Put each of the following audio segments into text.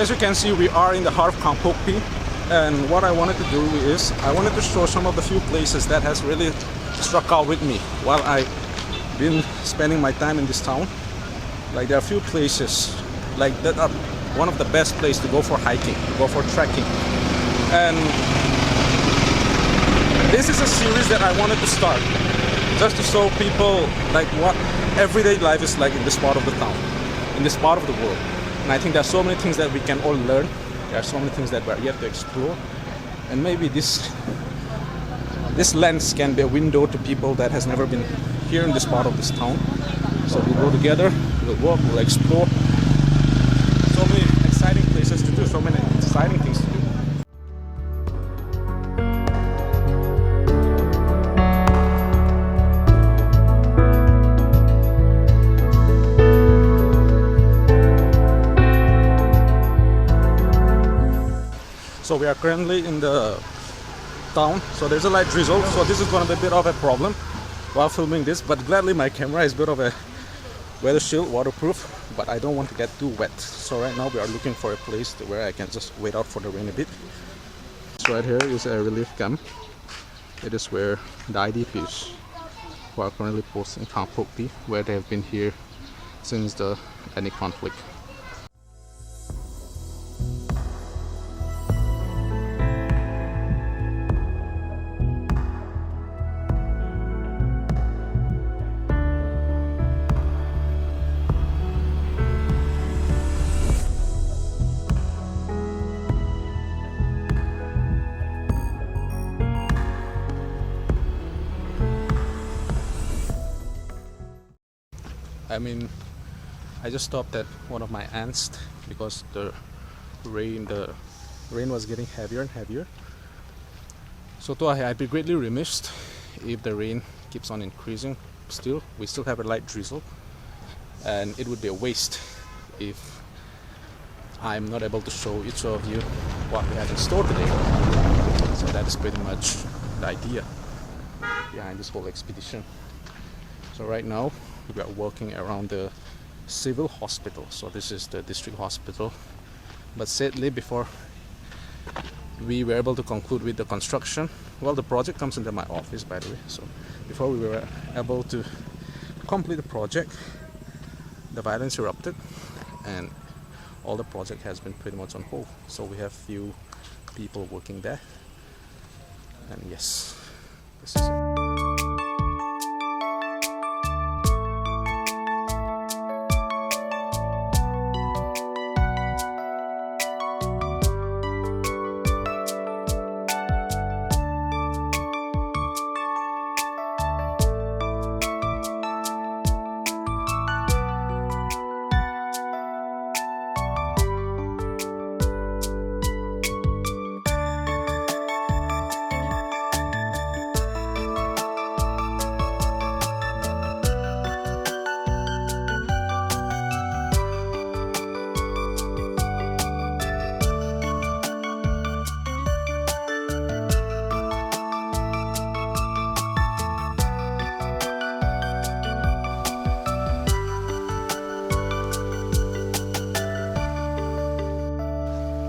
as you can see, we are in the heart of Kangpokpi, and what I wanted to do is I wanted to show some of the few places that has really struck out with me while I've been spending my time in this town. Like there are a few places like that are one of the best places to go for hiking, to go for trekking. And this is a series that I wanted to start just to show people like what everyday life is like in this part of the town, in this part of the world. And I think there are so many things that we can all learn. There are so many things that we're yet to explore. And maybe this lens can be a window to people that has never been here in this part of this town. So we'll go together, we'll walk, we'll explore. So many exciting places to do, so many exciting things to do. So we are currently in the town, so there's a light drizzle, so this is going to be a bit of a problem while filming this, but gladly my camera is a bit of a weather shield, waterproof, but I don't want to get too wet. So right now we are looking for a place where I can just wait out for the rain a bit. So right here is a relief camp. It is where the IDPs who are currently posted in Kangpokpi, where they have been here since the ethnic conflict. I mean, I just stopped at one of my aunts because the rain was getting heavier and heavier. So I'd be greatly remiss if the rain keeps on increasing. We still have a light drizzle, and it would be a waste if I'm not able to show each of you what we have in store today. So that is pretty much the idea behind this whole expedition. So right now we are walking around the civil hospital. So this is the district hospital, but sadly before we were able to conclude with the construction, well, the project comes into my office, by the way. So before we were able to complete the project, the violence erupted and all the project has been pretty much on hold. So we have few people working there, and yes, this is it.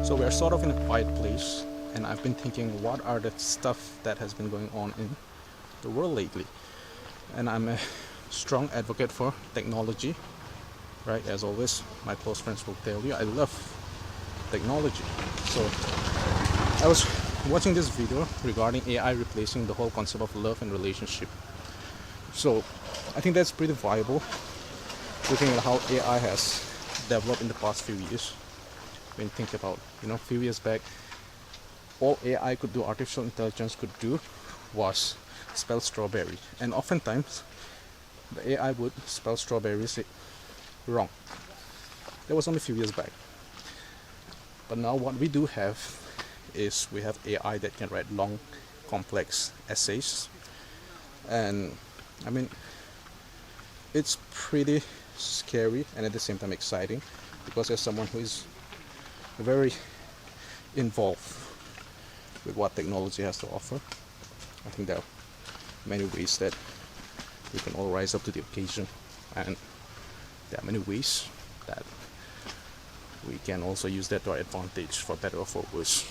So we are sort of in a quiet place, and I've been thinking what are the stuff that has been going on in the world lately. And I'm a strong advocate for technology, right? As always, my close friends will tell you I love technology. So I was watching this video regarding AI replacing the whole concept of love and relationship. So I think that's pretty viable, looking at how AI has developed in the past few years. When you think about, a few years back, all AI could do, artificial intelligence could do, was spell strawberry, and oftentimes the AI would spell strawberries wrong. That was only a few years back. But now what we do have is we have AI that can write long, complex essays, and I mean, it's pretty scary and at the same time exciting, because as someone who is very involved with what technology has to offer, I think there are many ways that we can all rise up to the occasion, and there are many ways that we can also use that to our advantage, for better or for worse.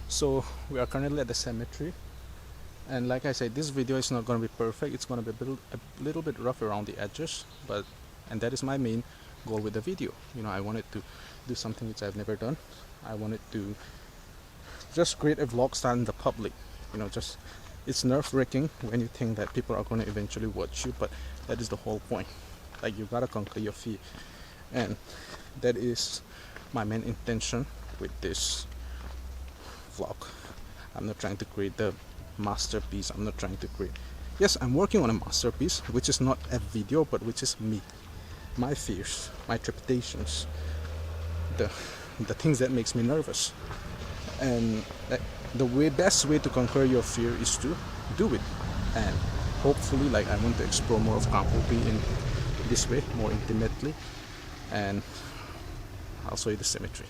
So we are currently at the cemetery, and like I said, this video is not going to be perfect. It's going to be a little bit rough around the edges, and that is my main goal with the video. You know, I wanted to do something which I've never done. I wanted to just create a vlog style in the public. You know, just, it's nerve-wracking when you think that people are going to eventually watch you, but that is the whole point. Like, you gotta conquer your fear, and that is my main intention with this vlog. I'm not trying to create the masterpiece. I'm not trying to create, yes, I'm working on a masterpiece, which is not a video, but which is me, my fears, my trepidations, the things that makes me nervous. And the best way to conquer your fear is to do it. And hopefully, like, I want to explore more of Kangpokpi in this way, more intimately. And I'll show you the cemetery.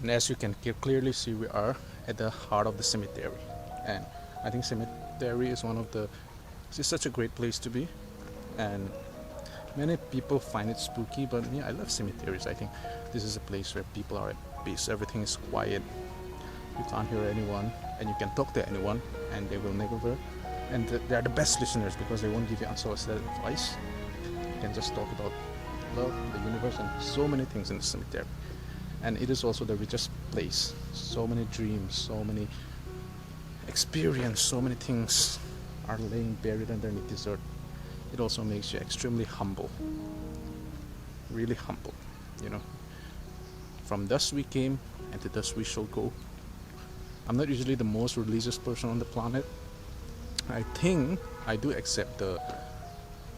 And as you can clearly see, we are at the heart of the cemetery, and I think cemetery is it's such a great place to be, and many people find it spooky, but me, I love cemeteries. I think this is a place where people are at peace. Everything is quiet, you can't hear anyone, and you can talk to anyone, and they will never, and they are the best listeners because they won't give you unsolicited advice. You can just talk about love, the universe, and so many things in the cemetery. And it is also the richest place. So many dreams, so many experience, so many things are laying buried underneath this earth. It also makes you extremely humble, really humble. You know, from dust we came, and to dust we shall go. I'm not usually the most religious person on the planet. I think I do accept the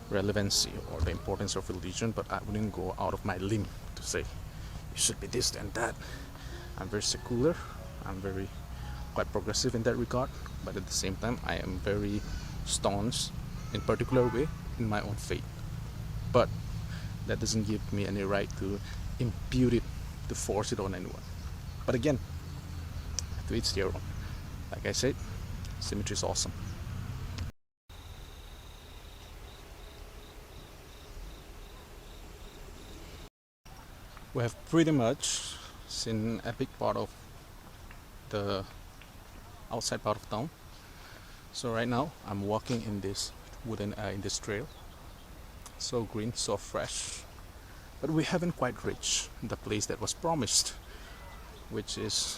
relevancy or the importance of religion, but I wouldn't go out of my limb to say should be this and that. I'm very secular, I'm very quite progressive in that regard, but at the same time I am very staunch in particular way in my own faith. But that doesn't give me any right to impute it, to force it on anyone. But again, to each their own. Like I said, cemetery is awesome. We have pretty much seen a big part of the outside part of town. So right now I'm walking in this in this trail. So green, so fresh. But we haven't quite reached the place that was promised, which is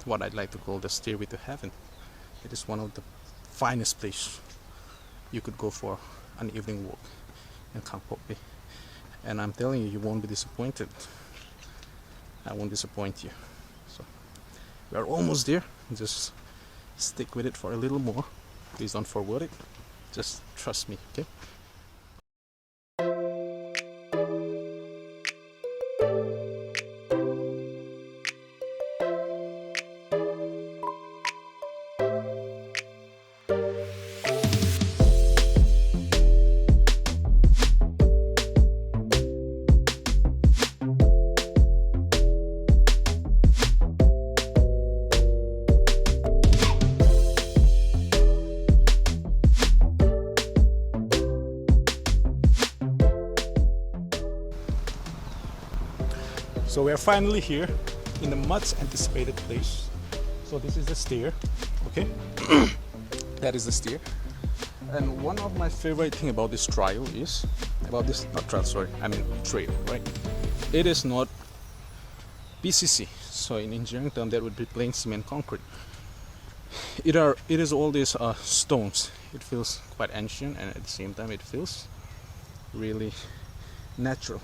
what I'd like to call the stairway to heaven. It is one of the finest places you could go for an evening walk in Kangpokpi. And I'm telling you, you won't be disappointed. I won't disappoint you. So we are almost there. Just stick with it for a little more. Please don't forward it. Just trust me, okay? So we are finally here in the much anticipated place. So this is the stair, okay? That is the stair. And one of my favorite thing about this trail is, trail, right? It is not PCC. So in engineering term, that would be plain cement concrete. It is all these stones. It feels quite ancient, and at the same time, it feels really natural.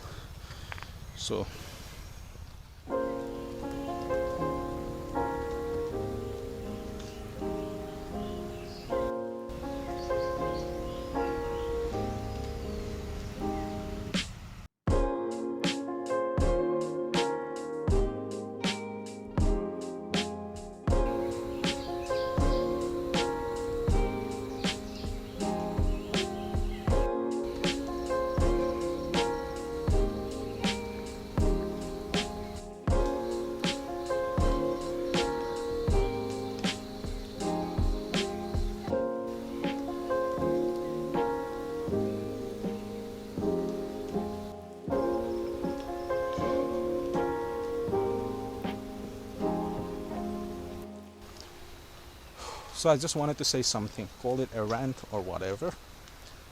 So I just wanted to say something, call it a rant or whatever.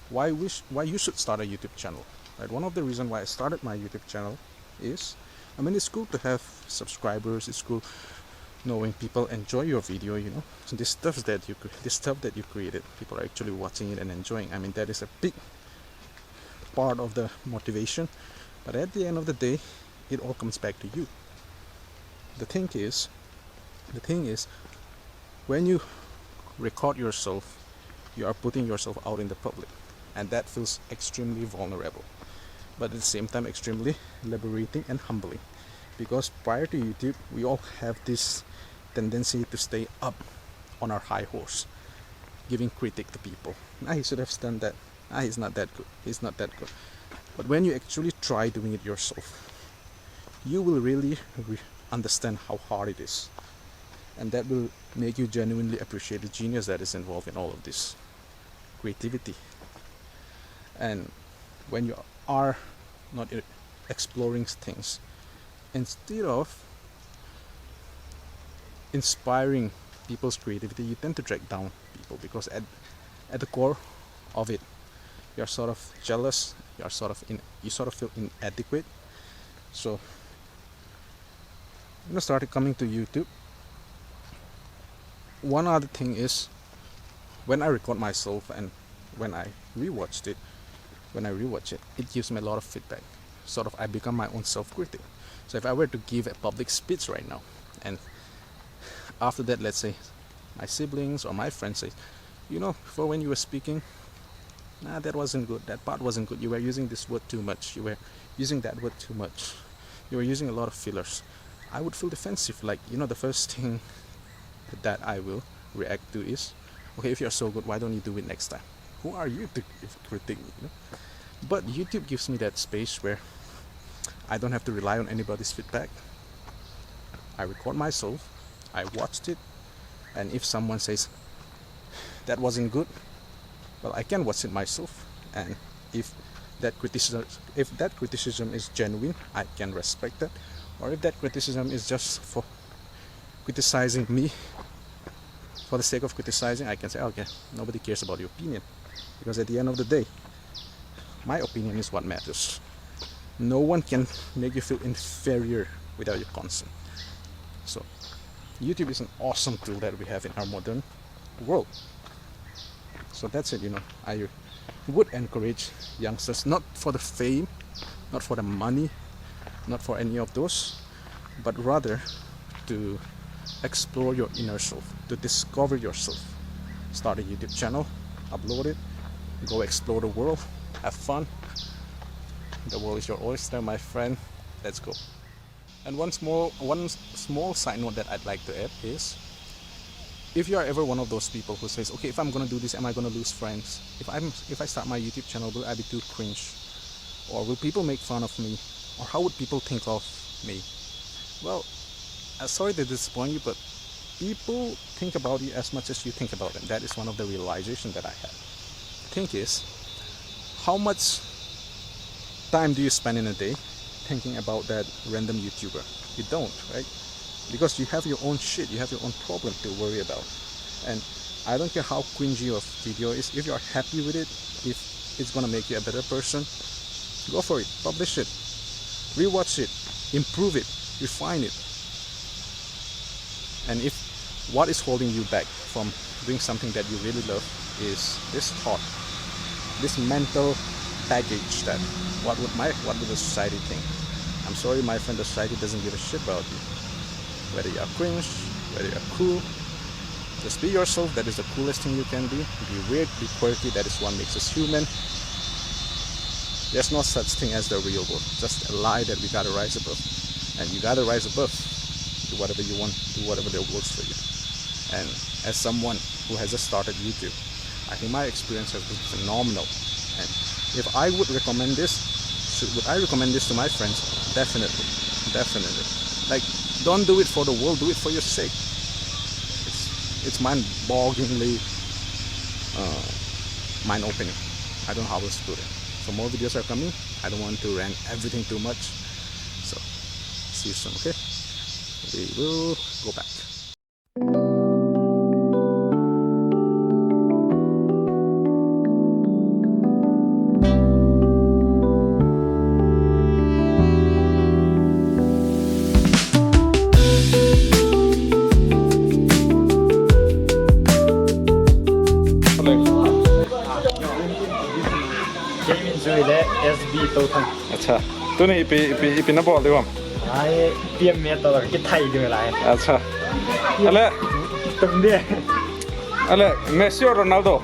Why you should start a YouTube channel, right? One of the reasons why I started my YouTube channel is, it's cool to have subscribers. It's cool knowing people enjoy your video, you know. So this stuff that you created, people are actually watching it and enjoying. That is a big part of the motivation. But at the end of the day, it all comes back to you. The thing is, when you record yourself, you are putting yourself out in the public, and that feels extremely vulnerable, but at the same time extremely liberating and humbling, because prior to YouTube we all have this tendency to stay up on our high horse, giving critique to people. He should have done that. He's not that good. But when you actually try doing it yourself, you will really understand how hard it is. And that will make you genuinely appreciate the genius that is involved in all of this creativity. And when you are not exploring things, instead of inspiring people's creativity, you tend to drag down people, because at the core of it, you're sort of jealous, you sort of feel inadequate. So when I started coming to YouTube, one other thing is, when I record myself and when I rewatch it, it gives me a lot of feedback. Sort of, I become my own self-critic. So if I were to give a public speech right now, and after that, let's say my siblings or my friends say, before when you were speaking, that wasn't good, that part wasn't good, you were using this word too much, you were using that word too much, you were using a lot of fillers, I would feel defensive. The first thing that I will react to is, okay, if you're so good, why don't you do it next time? Who are you to critique me? But YouTube gives me that space where I don't have to rely on anybody's feedback. I record myself, I watched it, and if someone says that wasn't good, well, I can watch it myself, and if that criticism is genuine, I can respect that. Or if that criticism is just for criticizing me for the sake of criticizing, I can say, okay, nobody cares about your opinion, because at the end of the day, my opinion is what matters. No one can make you feel inferior without your consent. So YouTube is an awesome tool that we have in our modern world. So that's it. I would encourage youngsters, not for the fame, not for the money, not for any of those, but rather to explore your inner self, to discover yourself. Start a YouTube channel, upload it, go explore the world, have fun. The world is your oyster, my friend. Let's go. And one small side note that I'd like to add is, if you are ever one of those people who says, okay, if I'm gonna do this, am I gonna lose friends? If I start my YouTube channel, will I be too cringe? Or will people make fun of me? Or how would people think of me? Well, I'm sorry to disappoint you, but people think about you as much as you think about them. That is one of the realizations that I had. The thing is, how much time do you spend in a day thinking about that random YouTuber. You don't, right? Because you have your own shit, you have your own problem to worry about. And I don't care how cringy your video is, if you're happy with it, if it's gonna make you a better person, go for it, publish it, rewatch it, improve it, refine it. And if what is holding you back from doing something that you really love is this thought, this mental baggage that what would the society think? I'm sorry, my friend, the society doesn't give a shit about you. Whether you are cringe, whether you are cool, just be yourself. That is the coolest thing you can be. Be weird, be quirky. That is what makes us human. There's no such thing as the real world. Just a lie that we gotta rise above, and you gotta rise above. Do whatever you want. Do whatever that works for you. And as someone who has just started YouTube, I think my experience has been phenomenal. And if I would recommend this, would I recommend this to my friends? Definitely, definitely. Like, don't do it for the world, do it for your sake. It's mind-bogglingly mind-opening. I don't know how else to put it. So more videos are coming. I don't want to rant everything too much. So see you soon, okay? We will go back. SB tàu thằng. अच्छा, तूने EP ना बोल दियो. Ai tiêm mẹ tàu cái thay được lại. अच्छा. Ale. Từng đi. Ale, Messi or Ronaldo?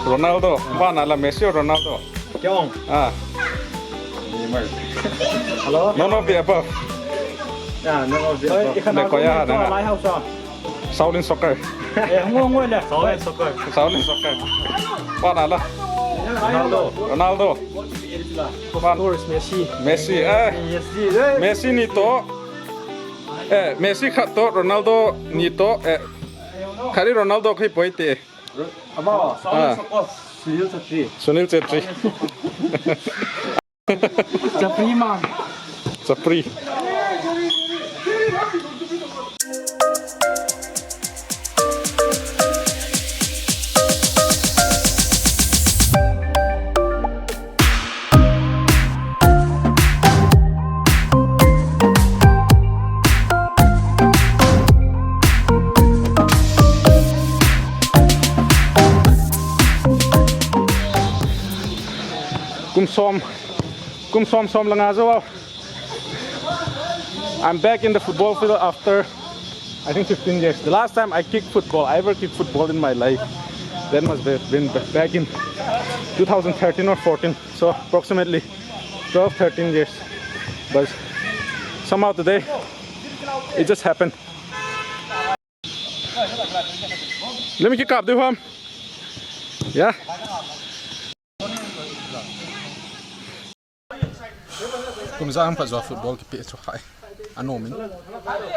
Ronaldo. Mana là Messi or Ronaldo? Chong. Ah. Hello. None of the above. À, none of the above. Để coi ya nè. Lái hậu sao? Shaolin soccer. Không ngon nè. Shaolin soccer. Shaolin soccer. Mana là? Ronaldo. Of course, Messi. Messi. Messi ni to. Messi khat to Ronaldo ni to. Khari Ronaldo khai poite. Aba, Shaolin soccer. Sunil Chetri. Chapri man. Chapri. Kum som langa zo. I'm back in the football field after I think 15 years. The last time I kicked football, I ever kicked football in my life, that must have been back in 2013 or 14. So approximately 12-13 years. But somehow today it just happened. Let me kick up, do home. Yeah. Kumzang pa football ki pitch high. Ano min.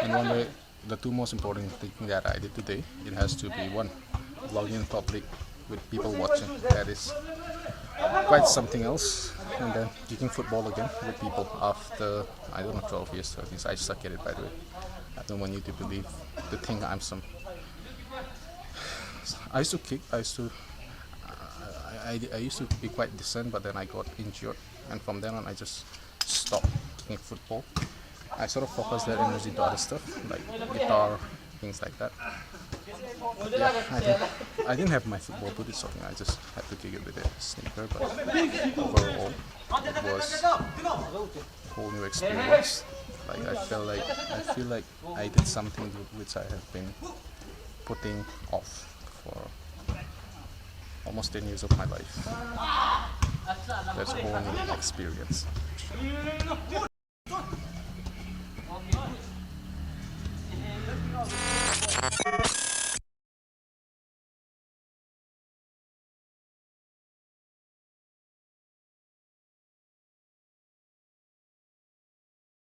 In one way, the two most important things that I did today, it has to be one, vlogging in public with people watching. That is quite something else. And then kicking football again with people after, I don't know, 12 years, 13 years. I suck at it, by the way. I don't want you to believe, to think I'm some. I used to kick. I used to be quite decent, but then I got injured, and from then on I just stopped kicking football. I sort of focused that energy to other stuff like guitar, things like that. Yeah, I didn't have my football boot or something. I just had to kick it with a sneaker, but overall it was a whole new experience. Like I feel like I did something which I have been putting off for almost 10 years of my life. That's a whole new experience.